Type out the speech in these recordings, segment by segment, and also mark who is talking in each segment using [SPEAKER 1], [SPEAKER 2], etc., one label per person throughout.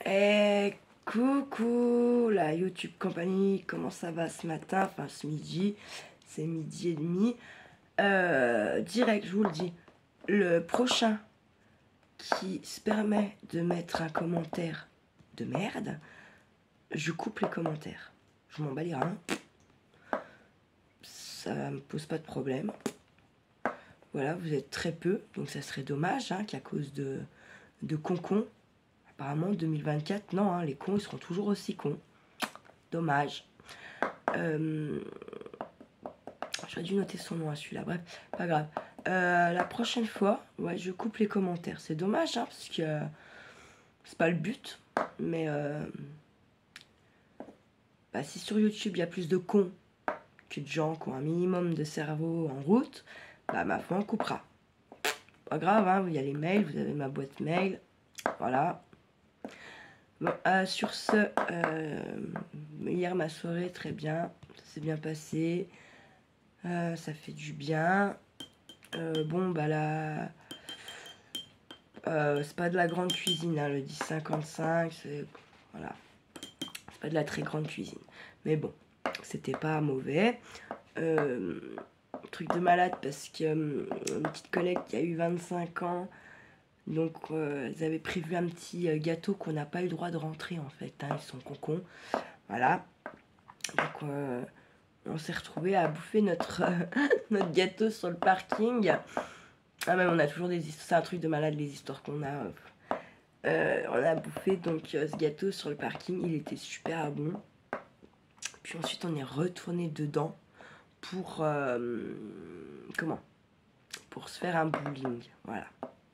[SPEAKER 1] Et coucou la YouTube compagnie, comment ça va ce matin, enfin ce midi, c'est midi et demi. Direct, je vous le dis, le prochain qui se permet de mettre un commentaire de merde, je coupe les commentaires. Je m'en bats les reins. Ça me pose pas de problème. Voilà, vous êtes très peu, donc ça serait dommage qu'à cause de concon. Apparemment 2024, non, les cons ils seront toujours aussi cons. Dommage. J'aurais dû noter son nom à celui-là, bref, pas grave. La prochaine fois, ouais, je coupe les commentaires. C'est dommage, parce que c'est pas le but. Mais si sur YouTube il y a plus de cons que de gens qui ont un minimum de cerveau en route, ma foi on coupera. Pas grave, il y a les mails, vous avez ma boîte mail. Voilà. Bon, sur ce, hier ma soirée très bien, ça s'est bien passé, ça fait du bien. Bon là, c'est pas de la grande cuisine, le 10,55, c'est voilà, c'est pas de la très grande cuisine, mais bon, c'était pas mauvais. Truc de malade parce que une petite collègue qui a eu 25 ans. Donc, ils avaient prévu un petit gâteau qu'on n'a pas eu le droit de rentrer, en fait. Ils sont concons. Voilà. Donc, on s'est retrouvés à bouffer notre gâteau sur le parking. Ah, même, on a toujours des histoires. C'est un truc de malade, les histoires qu'on a. On a bouffé donc ce gâteau sur le parking. Il était super bon. Puis ensuite, on est retourné dedans pour... pour se faire un bowling. Voilà.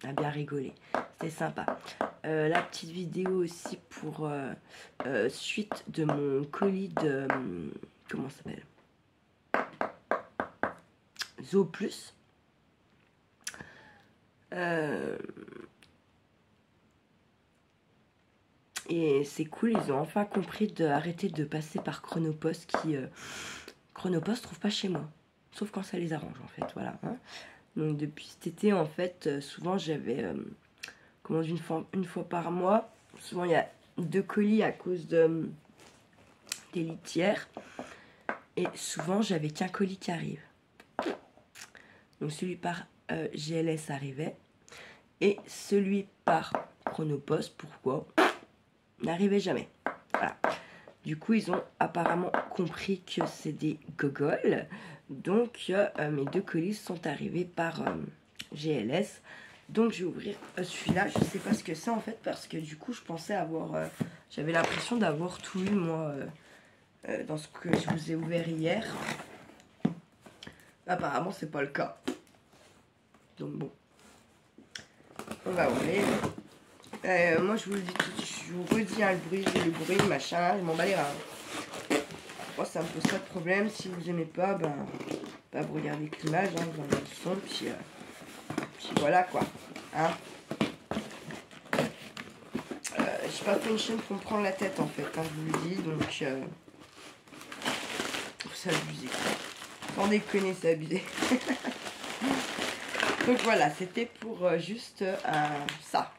[SPEAKER 1] On a bien rigolé, c'était sympa. La petite vidéo aussi pour suite de mon colis de comment ça s'appelle, Zoo Plus. Et c'est cool, ils ont enfin compris d'arrêter de passer par Chronopost qui Chronopost trouve pas chez moi, sauf quand ça les arrange en fait, voilà. Donc depuis cet été en fait, souvent j'avais commande une fois par mois. Souvent il y a 2 colis à cause des litières. Et souvent j'avais qu'un colis qui arrive. Donc celui par GLS arrivait. Et celui par Chronopost, pourquoi, n'arrivait jamais. Voilà. Du coup ils ont apparemment compris que c'est des gogoles. Donc mes 2 colis sont arrivés par GLS. Donc je vais ouvrir celui-là, je sais pas ce que c'est en fait, parce que du coup je pensais avoir, j'avais l'impression d'avoir tout eu moi dans ce que je vous ai ouvert hier. Apparemment c'est pas le cas. Donc bon, on va ouvrir. Moi je vous le dis tout de suite, je vous redis le bruit, machin, je m'en bats les reins. Moi ça me pose pas de problème, si vous aimez pas, vous regardez que l'image, vous entendez le son, puis voilà quoi. J'ai pas fait une chaîne pour me prendre la tête en fait, je vous le dis, donc c'est abusé. Sans déconner, c'est abusé. Donc voilà, c'était pour juste ça.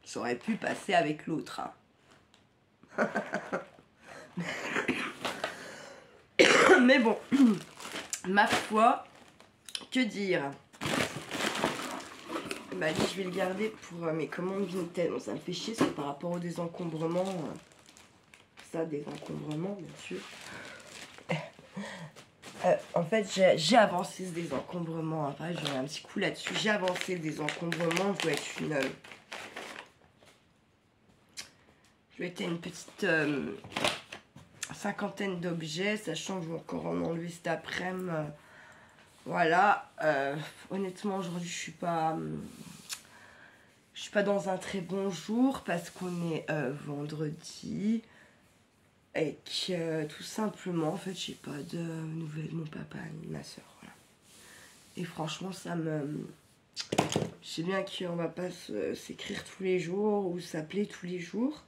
[SPEAKER 1] J'aurais pu passer avec l'autre. Mais bon, ma foi, que dire. Je vais le garder pour mes commandes Vinted. Bon, ça me fait chier, c'est par rapport au désencombrement. Ça, désencombrement, bien sûr. En fait, j'ai avancé ce désencombrement. Après, j'aurai un petit coup là-dessus. J'ai avancé le désencombrement. Je dois être une petite cinquantaine d'objets, sachant que je vais encore en enlever cet après-midi. Voilà. Honnêtement, aujourd'hui, je suis pas dans un très bon jour parce qu'on est vendredi. Et que tout simplement, en fait, j'ai pas de nouvelles de mon papa ni de ma soeur. Voilà. Et franchement, ça me... Je sais bien qu'on va pas s'écrire tous les jours ou s'appeler tous les jours.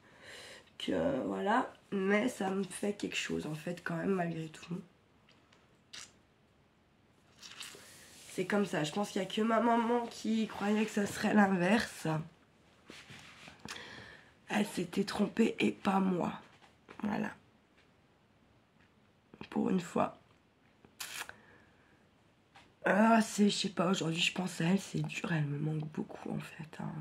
[SPEAKER 1] Que voilà. Mais ça me fait quelque chose, en fait, quand même, malgré tout. C'est comme ça. Je pense qu'il n'y a que ma maman qui croyait que ça serait l'inverse. Elle s'était trompée et pas moi. Voilà. Pour une fois. Ah, je sais pas, aujourd'hui je pense à elle, c'est dur, elle me manque beaucoup en fait. Hein,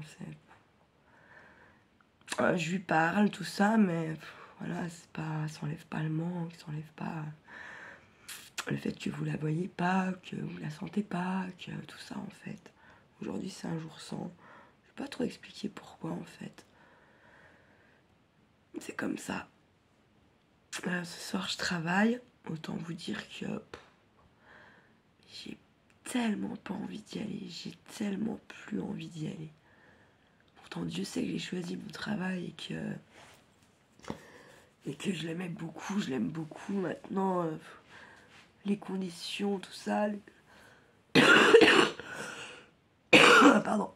[SPEAKER 1] je lui parle, tout ça, mais voilà, c'est pas, ça enlève pas le manque, ça enlève pas le fait que vous la voyez pas, que vous la sentez pas, que tout ça en fait. Aujourd'hui c'est un jour sans. Je vais pas trop expliquer pourquoi en fait. C'est comme ça. Ce soir je travaille, autant vous dire que j'ai tellement pas envie d'y aller, j'ai tellement plus envie d'y aller. Pourtant Dieu sait que j'ai choisi mon travail et que je l'aimais beaucoup, je l'aime beaucoup. Maintenant, les conditions, tout ça. Pardon.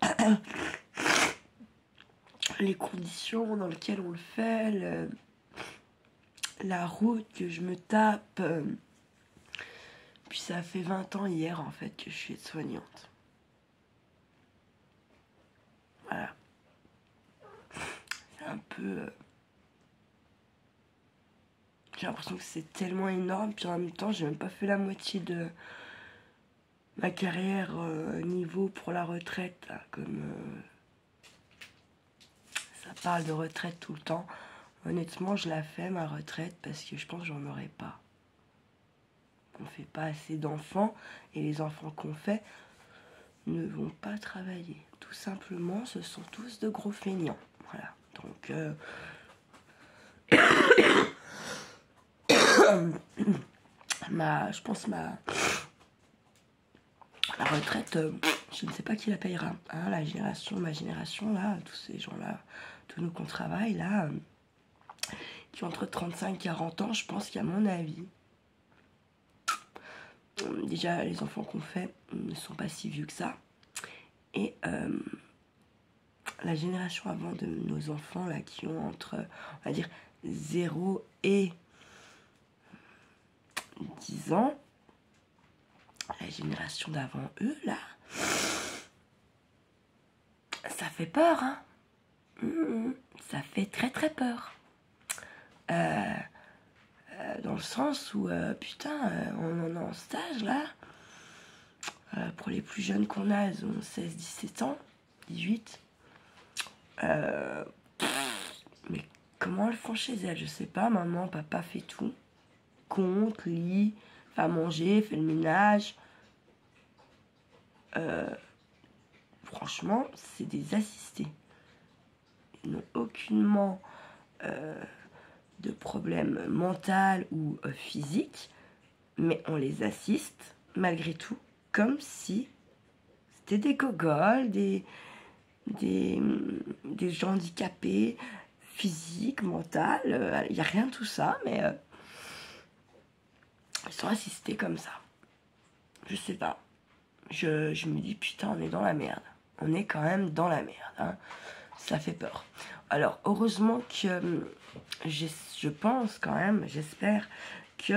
[SPEAKER 1] Les conditions dans lesquelles on le fait, la route que je me tape. Puis ça fait 20 ans hier en fait que je suis aide-soignante. Voilà. C'est un peu... J'ai l'impression que c'est tellement énorme, puis en même temps j'ai même pas fait la moitié de ma carrière niveau pour la retraite, là, comme ça parle de retraite tout le temps. Honnêtement je la fais ma retraite parce que je pense que j'en aurai pas. On fait pas assez d'enfants et les enfants qu'on fait ne vont pas travailler. Tout simplement ce sont tous de gros feignants. Voilà. Donc je pense ma retraite, je ne sais pas qui la payera. Hein, ma génération, là, tous ces gens-là, tous nous qu'on travaille, là, qui ont entre 35 et 40 ans, je pense qu'à mon avis, déjà, les enfants qu'on fait ne sont pas si vieux que ça. Et la génération avant de nos enfants, là, qui ont entre, on va dire, 0 et 10 ans, la génération d'avant eux, là, ça fait peur, hein. Ça fait très très peur. Dans le sens où, putain, on en est en stage, là. Pour les plus jeunes qu'on a, elles ont 16, 17 ans, 18. Mais comment elles font chez elles? Je sais pas, maman, papa fait tout. Compte, lit, fait à manger, fait le ménage. Franchement, c'est des assistés. Ils n'ont aucunement de problème mental ou physique, mais on les assiste malgré tout comme si c'était des gogoles, des gens handicapés, physiques, mentaux. Il n'y a rien de tout ça, mais ils sont assistés comme ça. Je sais pas. Je me dis, putain, on est dans la merde. On est quand même dans la merde. Hein. Ça fait peur. Alors, heureusement que je pense quand même, j'espère que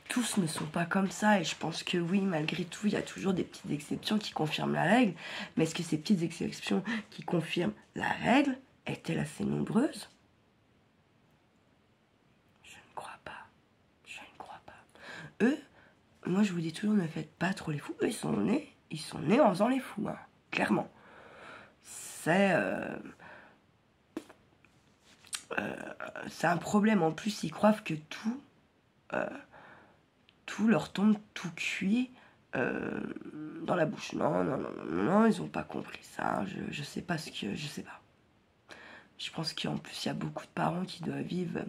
[SPEAKER 1] tous ne sont pas comme ça. Et je pense que oui, malgré tout, il y a toujours des petites exceptions qui confirment la règle. Mais est-ce que ces petites exceptions qui confirment la règle est-elle assez nombreuse? Je ne crois pas. Je ne crois pas. Eux, moi je vous dis toujours, ne faites pas trop les fous. Eux, ils sont nés en faisant les fous, hein, clairement. C'est un problème. En plus, ils croient que tout leur tombe tout cuit dans la bouche. Non, ils n'ont pas compris ça. Je sais pas ce que... Je sais pas. Je pense qu'en plus, il y a beaucoup de parents qui doivent vivre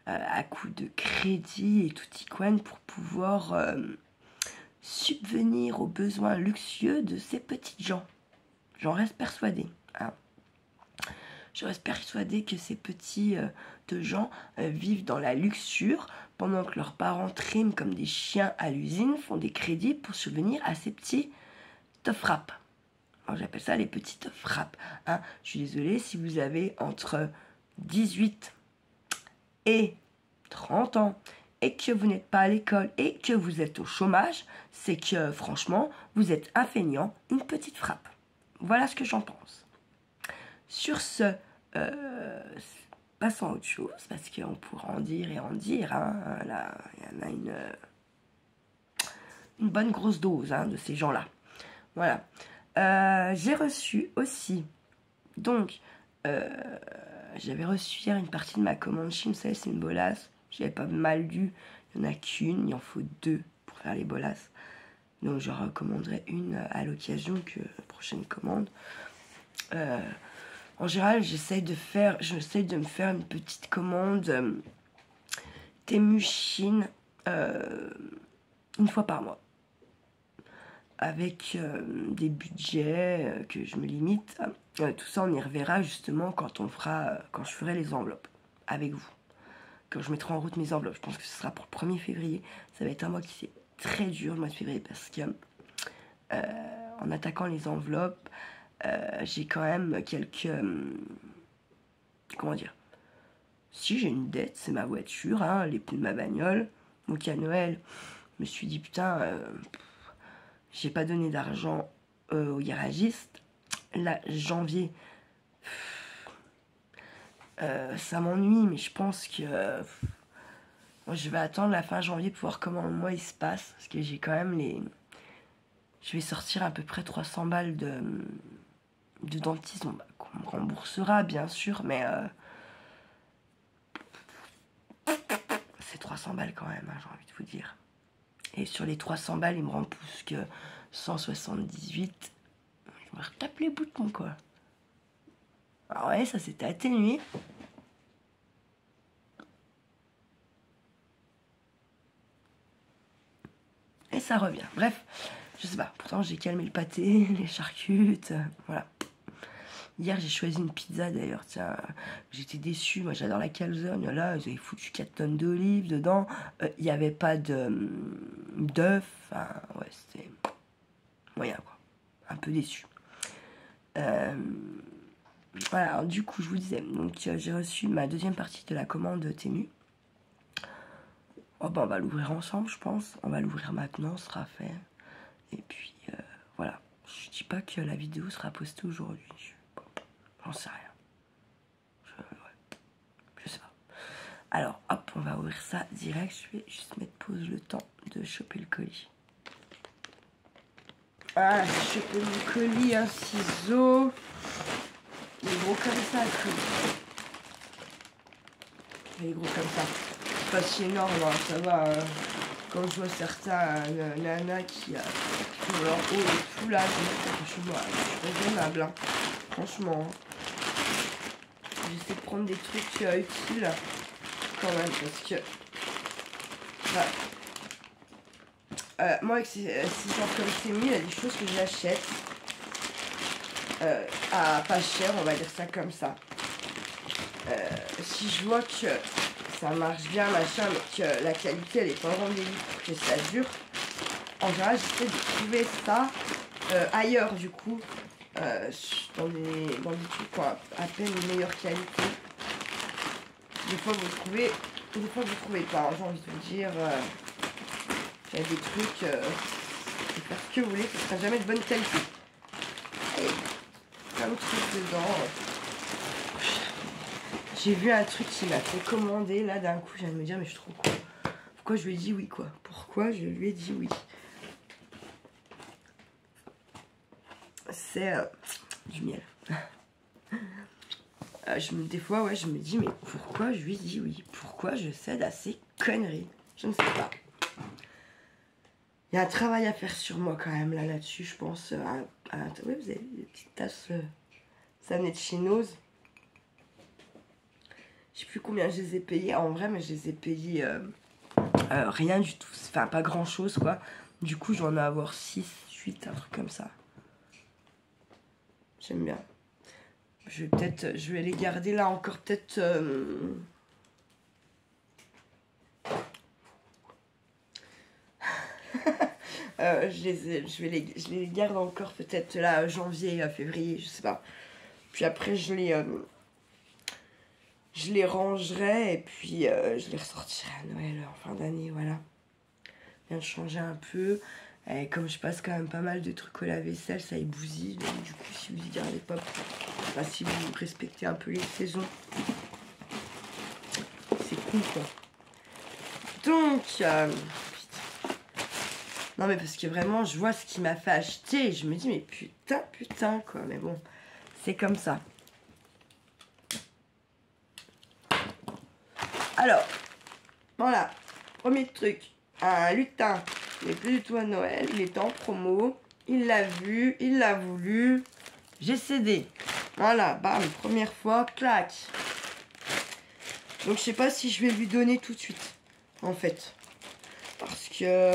[SPEAKER 1] à coup de crédit et tout icône pour pouvoir subvenir aux besoins luxueux de ces petites gens. J'en reste persuadée. Hein. Je reste persuadée que ces petits de gens vivent dans la luxure pendant que leurs parents triment comme des chiens à l'usine, font des crédits pour subvenir à ces petits frappes. Alors j'appelle ça les petites frappes. Hein. Je suis désolée, si vous avez entre 18 et 30 ans et que vous n'êtes pas à l'école et que vous êtes au chômage, c'est que franchement, vous êtes un feignant, une petite frappe. Voilà ce que j'en pense.
[SPEAKER 2] Sur ce, passons à autre chose, parce qu'on pourra en dire et en dire. Hein. Là, il y en a une bonne grosse dose hein, de ces gens-là. Voilà. J'ai reçu aussi, donc, j'avais reçu hier une partie de ma commande Chine, vous savez, c'est une bolasse. J'avais pas mal lu, il n'y en a qu'une, il en faut 2 pour faire les bolasses. Donc, je recommanderai une à l'occasion que prochaine commande. En général, j'essaye de me faire une petite commande Temu Chine une fois par mois. Avec des budgets que je me limite. Tout ça, on y reverra justement quand je ferai les enveloppes avec vous. Quand je mettrai en route mes enveloppes. Je pense que ce sera pour le 1er février. Ça va être un mois qui est très dur, le mois de février, parce que en attaquant les enveloppes, j'ai quand même quelques... comment dire? Si j'ai une dette, c'est ma voiture, hein, les pneus de ma bagnole. Donc à Noël, je me suis dit, putain... j'ai pas donné d'argent au garagiste. Là, janvier, ça m'ennuie, mais je pense que je vais attendre la fin janvier pour voir comment le mois il se passe. Parce que j'ai quand même les... Je vais sortir à peu près 300 balles de dentiste. Qu'on me remboursera, bien sûr, mais... c'est 300 balles quand même, hein, j'ai envie de vous dire. Et sur les 300 balles, il me remboursent que 178. Je me retape les boutons, quoi. Alors ouais, ça s'était atténué. Et ça revient. Bref, je sais pas. Pourtant, j'ai calmé le pâté, les charcutes, voilà. Hier, j'ai choisi une pizza, d'ailleurs. Tiens, j'étais déçue. Moi, j'adore la calzone. Là, ils avaient foutu 4 tonnes d'olives dedans. Il n'y avait pas d'œufs. Enfin, ouais, c'était moyen, quoi. Un peu déçu. Voilà, alors, du coup, je vous disais. Donc, j'ai reçu ma deuxième partie de la commande Temu. Oh, ben, on va l'ouvrir ensemble, je pense. On va l'ouvrir maintenant, ce sera fait. Et puis, voilà. Je dis pas que la vidéo sera postée aujourd'hui. J'en sais rien. Je sais pas. Alors, hop, on va ouvrir ça direct. Je vais juste mettre pause le temps de choper le colis. Ah, j'ai chopé mon colis, un ciseau. Il est gros comme ça, le colis. Il est gros comme ça. C'est pas si énorme, hein, ça va. Quand je vois certains nanas qui ont leur haut et tout là, franchement, je suis raisonnable. Hein. Franchement. J'essaie de prendre des trucs utiles quand même parce que moi avec ces gens comme Temu, il y a des choses que j'achète à pas cher, on va dire ça comme ça. Si je vois que ça marche bien machin mais que la qualité elle est pas au rendez-vous pour que ça dure, en général j'essaie de trouver ça ailleurs du coup. Dans des trucs quoi, à peine de meilleure qualité. Des fois vous trouvez, des fois vous trouvez pas. J'ai envie de vous dire, il y a des trucs, vous faire ce que vous voulez, ce sera jamais de bonne qualité. Et plein de trucs dedans. J'ai vu un truc qui m'a fait commander là d'un coup. Je viens de me dire mais je suis trop con. Pourquoi je lui ai dit oui quoi? Pourquoi je lui ai dit oui? C'est du miel. Des fois, ouais, je me dis, mais pourquoi je lui dis oui? Pourquoi je cède à ces conneries? Je ne sais pas. Il y a un travail à faire sur moi quand même là-dessus, je pense. Oui, vous avez des petites tasses Sanet Chinoise. Je sais plus combien je les ai payées en vrai, mais je les ai payées rien du tout. Enfin, pas grand-chose, quoi. Du coup, je vais en avoir 6, 8, un truc comme ça. J'aime bien. Je vais les garder là encore peut-être... je les garde encore peut-être là janvier, février, je sais pas. Puis après je les rangerai et puis je les ressortirai à Noël en fin d'année, voilà. Bien de changer un peu. Et comme je passe quand même pas mal de trucs au lave-vaisselle, ça ébousille. Donc du coup, si vous y gardez pas Enfin, si vous respectez un peu les saisons. C'est cool, quoi. Donc, non, mais parce que vraiment, je vois ce qu'il m'a fait acheter. Et je me dis, mais putain, quoi. Mais bon, c'est comme ça. Alors, voilà. Premier truc. Un lutin. Il n'est plus du tout à Noël. Il était en promo. Il l'a vu. Il l'a voulu. J'ai cédé. Voilà, bam, première fois, clac. Donc je sais pas si je vais lui donner tout de suite, en fait. Parce que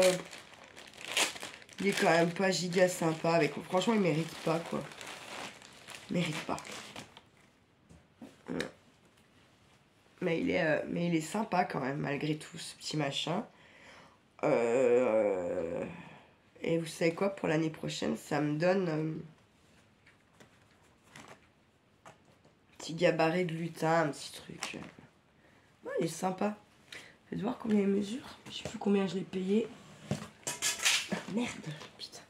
[SPEAKER 2] il est quand même pas giga sympa avec. Franchement, il mérite pas, quoi. Il mérite pas. Mais il est sympa quand même, malgré tout, ce petit machin. Et vous savez quoi, pour l'année prochaine, ça me donne petit gabarit de lutin, un petit truc. Ouais, il est sympa. Faites voir combien il mesure. Je sais plus combien je l'ai payé. Ah, merde, putain.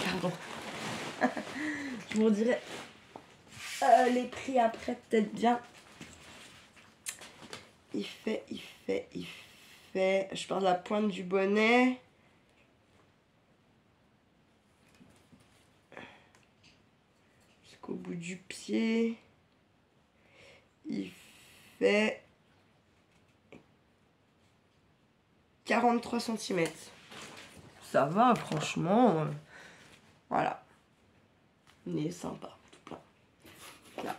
[SPEAKER 2] Pardon. Je vous dirai les prix après, peut-être bien. Il fait. Je pars de la pointe du bonnet. Jusqu'au bout du pied. Il fait 43 cm. Ça va, franchement. Voilà. Il est sympa, tout plein.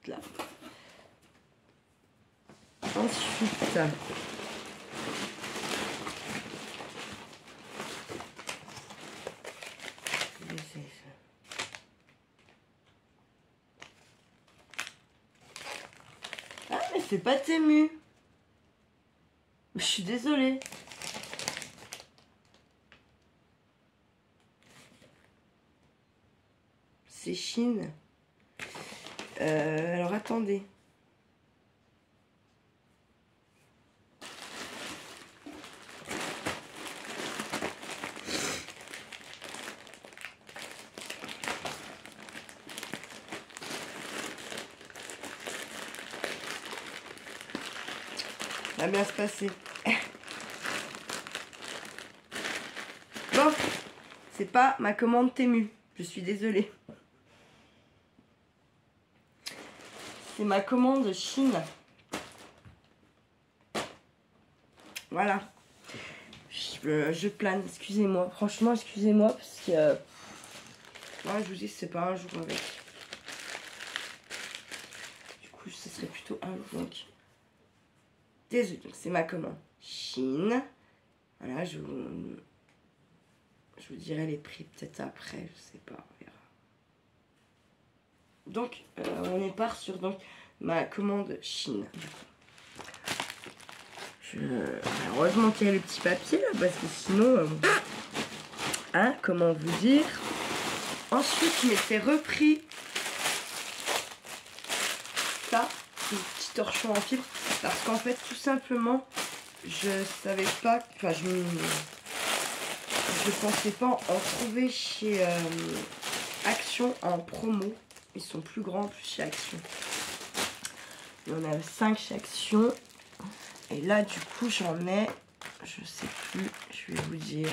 [SPEAKER 2] Là. Ensuite. Ah, mais c'est pas Temu. Je suis désolée. C'est Chine. Alors attendez. Ça va bien se passer. Bon, c'est pas ma commande Temu. Je suis désolée. C'est ma commande Chine. Voilà. Je plane, excusez-moi. Franchement, excusez-moi parce que... ouais, je vous dis, c'est pas un jour avec. Du coup, ce serait plutôt un jour. Donc, désolé. Donc, c'est ma commande Chine. Voilà, je vous dirai les prix peut-être après. Je sais pas, on verra. Donc, on est part sur donc, ma commande Chine. Heureusement qu'il y a le petit papier là, parce que sinon, hein, comment vous dire. Ensuite, je m'étais repris ça, ce petit torchon en fil, parce qu'en fait, tout simplement, je savais pas, enfin, je pensais pas en trouver chez Action en promo. Ils sont plus grands, plus chez Action. Il y en a 5 chez Action. Et là, du coup, j'en ai, je sais plus, je vais vous dire.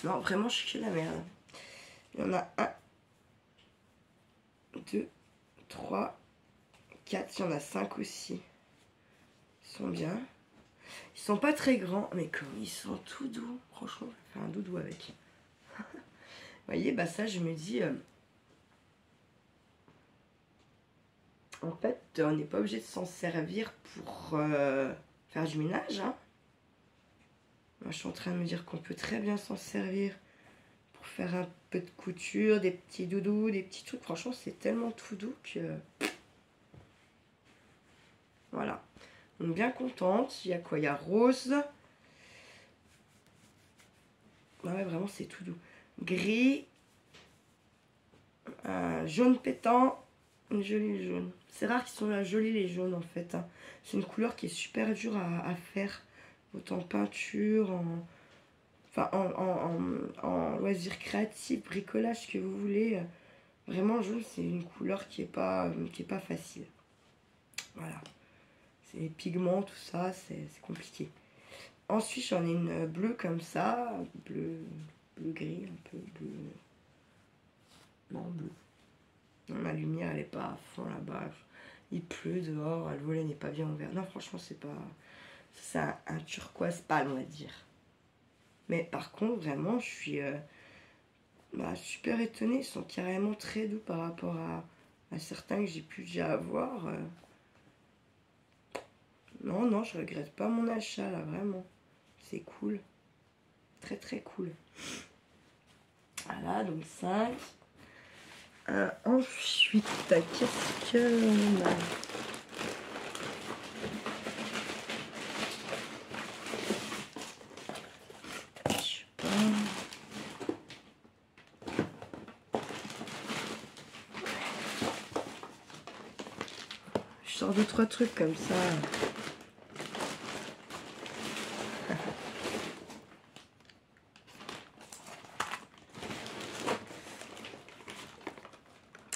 [SPEAKER 2] Non, vraiment, je suis que la merde. Il y en a 1, 2, 3, 4, il y en a 5 aussi. Ils sont bien. Ils sont pas très grands, mais comme ils sont tout doux. Franchement, je vais faire un doudou avec. Vous voyez, bah ça, je me dis... en fait, on n'est pas obligé de s'en servir pour faire du ménage. Hein. Moi, je suis en train de me dire qu'on peut très bien s'en servir pour faire un peu de couture, des petits doudous, des petits trucs. Franchement, c'est tellement tout doux que... voilà. Donc, bien contente. Il y a quoi? Il y a rose. Ouais, vraiment, c'est tout doux. Gris. Jaune pétant. Une jolie jaune. C'est rare qu'ils sont jolis les jaunes en fait. Hein. C'est une couleur qui est super dure à faire. Autant en peinture, en... enfin en loisir créatif, bricolage que vous voulez. Vraiment jaune, c'est une couleur qui est pas facile. Voilà. C'est les pigments, tout ça, c'est compliqué. Ensuite, j'en ai une bleue comme ça, bleu gris, un peu bleu. Non, bleu. Non, ma lumière, elle est pas à fond là-bas. Il pleut dehors, le volet n'est pas bien ouvert. Non, franchement, c'est pas. C'est un turquoise pâle, on va dire. Mais par contre, vraiment, je suis super étonnée. Ils sont carrément très doux par rapport à certains que j'ai pu déjà avoir. Non, je regrette pas mon achat là, vraiment. C'est cool. Très très cool. Voilà, donc 5. Ensuite, qu'est-ce que on a? Je sais pas. Je sors 2-3 trucs comme ça.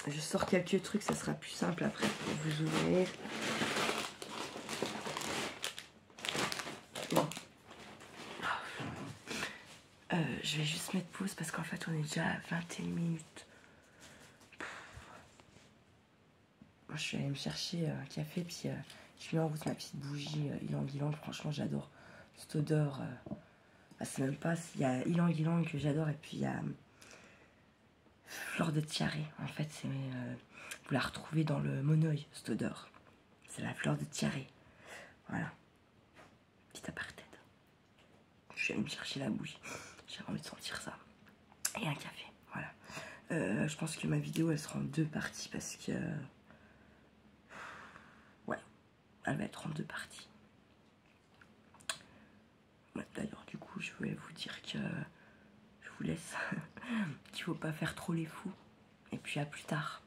[SPEAKER 2] Je sors quelques trucs, ça sera plus simple après pour vous ouvrir. Bon. Je vais juste mettre pause parce qu'en fait on est déjà à 21 minutes. Moi, je suis allée me chercher un café, puis je mets en route ma petite bougie ylang-ylang. Franchement, j'adore cette odeur. C'est même pas, il y a ylang-ylang que j'adore, et puis il y a fleur de tiare. En fait, vous la retrouvez dans le monoeil, cette odeur. C'est la fleur de tiare. Voilà. Petit aparté. Je suis allée me chercher la bougie. J'ai envie de sentir ça. Et un café. Voilà. Je pense que ma vidéo, elle sera en 2 parties parce que... ouais. Elle va être en 2 parties. Ouais, d'ailleurs, du coup, je voulais vous dire que je vous laisse. Qu'il faut pas faire trop les fous. Et puis à plus tard.